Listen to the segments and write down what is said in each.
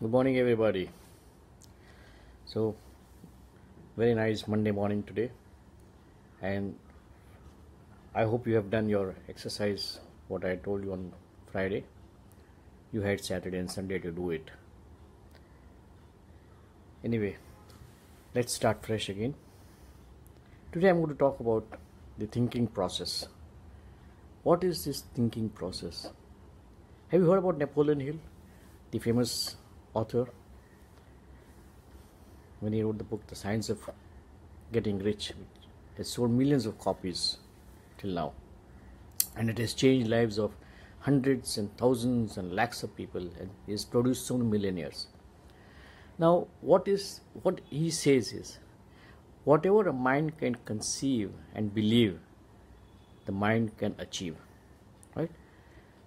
Good morning, everybody. So, very nice Monday morning today, and I hope you have done your exercise. What I told you on Friday, you had Saturday and Sunday to do it. Anyway, let's start fresh again. Today, I'm going to talk about the thinking process. What is this thinking process? Have you heard about Napoleon Hill, the famous author? When he wrote the book The Science of Getting Rich, which has sold millions of copies till now, and it has changed lives of hundreds and thousands and lakhs of people, and he has produced so many millionaires. Now what he says is, whatever a mind can conceive and believe, the mind can achieve, right?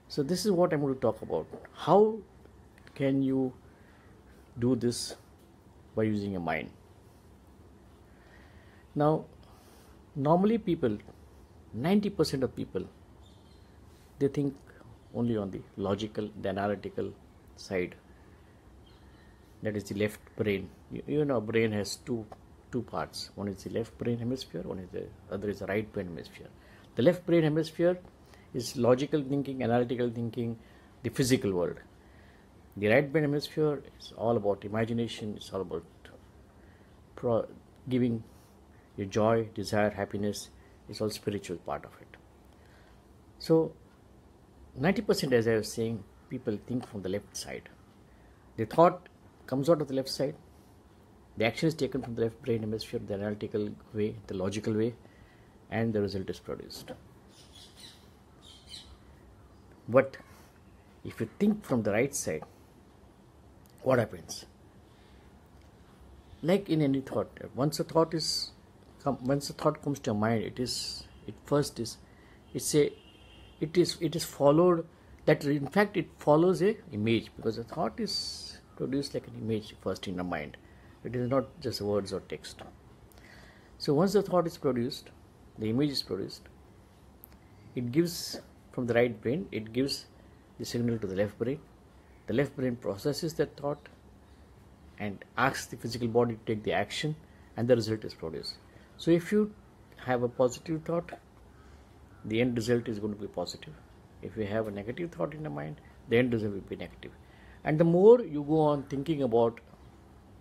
So this is what I'm going to talk about. How can you do this by using your mind? Now, normally people, 90% of people, they think only on the logical, the analytical side. That is the left brain. You know, brain has two parts. One is the left brain hemisphere, other is the right brain hemisphere. The left brain hemisphere is logical thinking, analytical thinking, the physical world. The right brain hemisphere is all about imagination. It's all about giving your joy, desire, happiness. It's all spiritual part of it. So 90%, as I was saying, people think from the left side. The thought comes out of the left side. The action is taken from the left brain hemisphere, the analytical way, the logical way, and the result is produced. But if you think from the right side, what happens? Like in any thought, once a thought comes to your mind, it is followed. That in fact it follows a image, because a thought is produced like an image first in your mind. It is not just words or text. So once the thought is produced, the image is produced. It gives from the right brain. It gives the signal to the left brain. The left brain processes that thought and asks the physical body to take the action, and the result is produced. So if you have a positive thought, the end result is going to be positive. If you have a negative thought in your mind, the end result will be negative. And the more you go on thinking about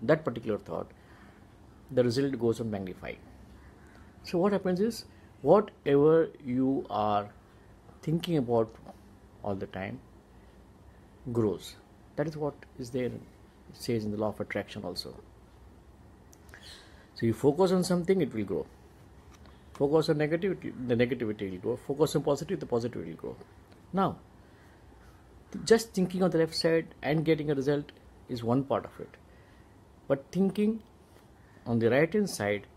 that particular thought, the result goes on magnifying. So what happens is, whatever you are thinking about all the time grows. That is what is there. It says in the law of attraction also. So you focus on something, it will grow. Focus on negativity, the negativity will grow. Focus on positive, the positive will grow. Now, just thinking on the left side and getting a result is one part of it. But thinking on the right hand side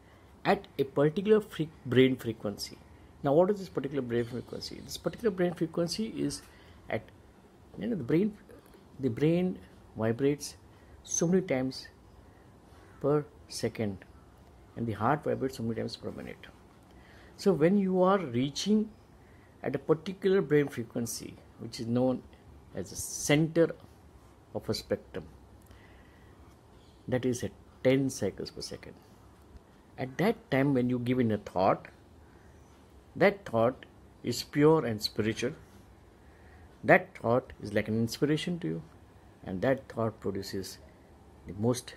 at a particular brain frequency. Now what is this particular brain frequency? This particular brain frequency is at, the brain vibrates so many times per second, and the heart vibrates so many times per minute. So when you are reaching at a particular brain frequency, which is known as the center of a spectrum, that is at 10 cycles per second. At that time, when you give in a thought, that thought is pure and spiritual. That thought is like an inspiration to you, and that thought produces the most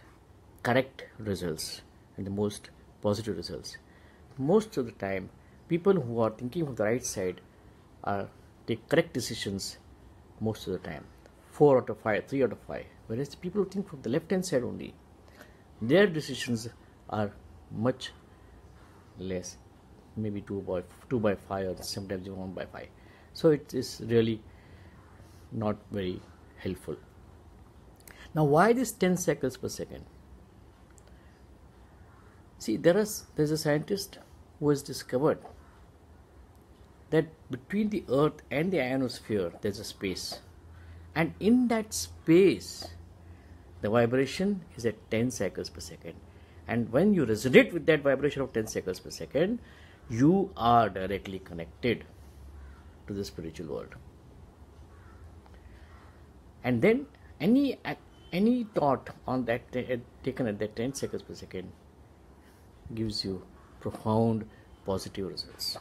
correct results and the most positive results. Most of the time, people who are thinking from the right side take correct decisions most of the time. 4 out of 5, 3 out of 5. Whereas the people who think from the left hand side only, their decisions are much less, maybe 2 by 5, or sometimes even 1 by 5. So it is really not very helpful. Now why this 10 cycles per second? See, there's a scientist who has discovered that between the earth and the ionosphere there's a space, and in that space the vibration is at 10 cycles per second, and when you resonate with that vibration of 10 cycles per second, you are directly connected to the spiritual world. And then any any thought on that taken at that 10 seconds per second gives you profound positive results.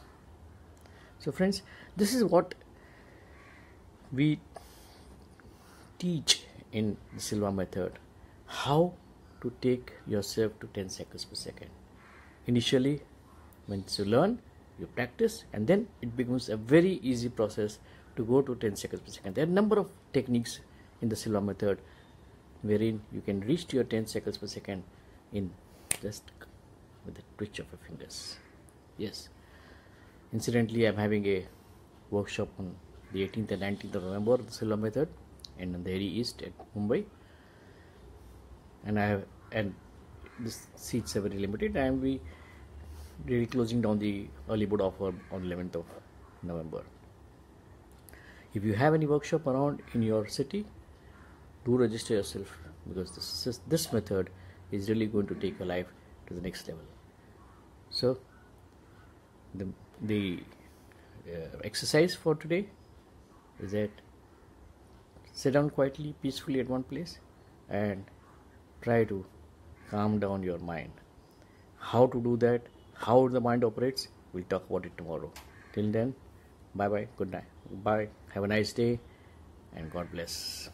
So friends, this is what we teach in the Silva method, how to take yourself to 10 seconds per second. Initially, once you learn, you practice, and then it becomes a very easy process to go to 10 seconds per second. There are a number of techniques in the Silva method wherein you can reach to your 10 seconds per second in just with the twitch of your fingers. Yes. Incidentally, I'm having a workshop on the 18th and 19th of November, the Silva method, and on the Dairy East at Mumbai. And the seats are very limited, and we really closing down the early bird offer on 11th of November. If you have any workshop around in your city, do register yourself, because this method is really going to take your life to the next level. So the exercise for today is that sit down quietly, peacefully at one place and try to calm down your mind. How to do that, how the mind operates, we'll talk about it tomorrow. Till then, bye bye, good night, bye, have a nice day, and God bless.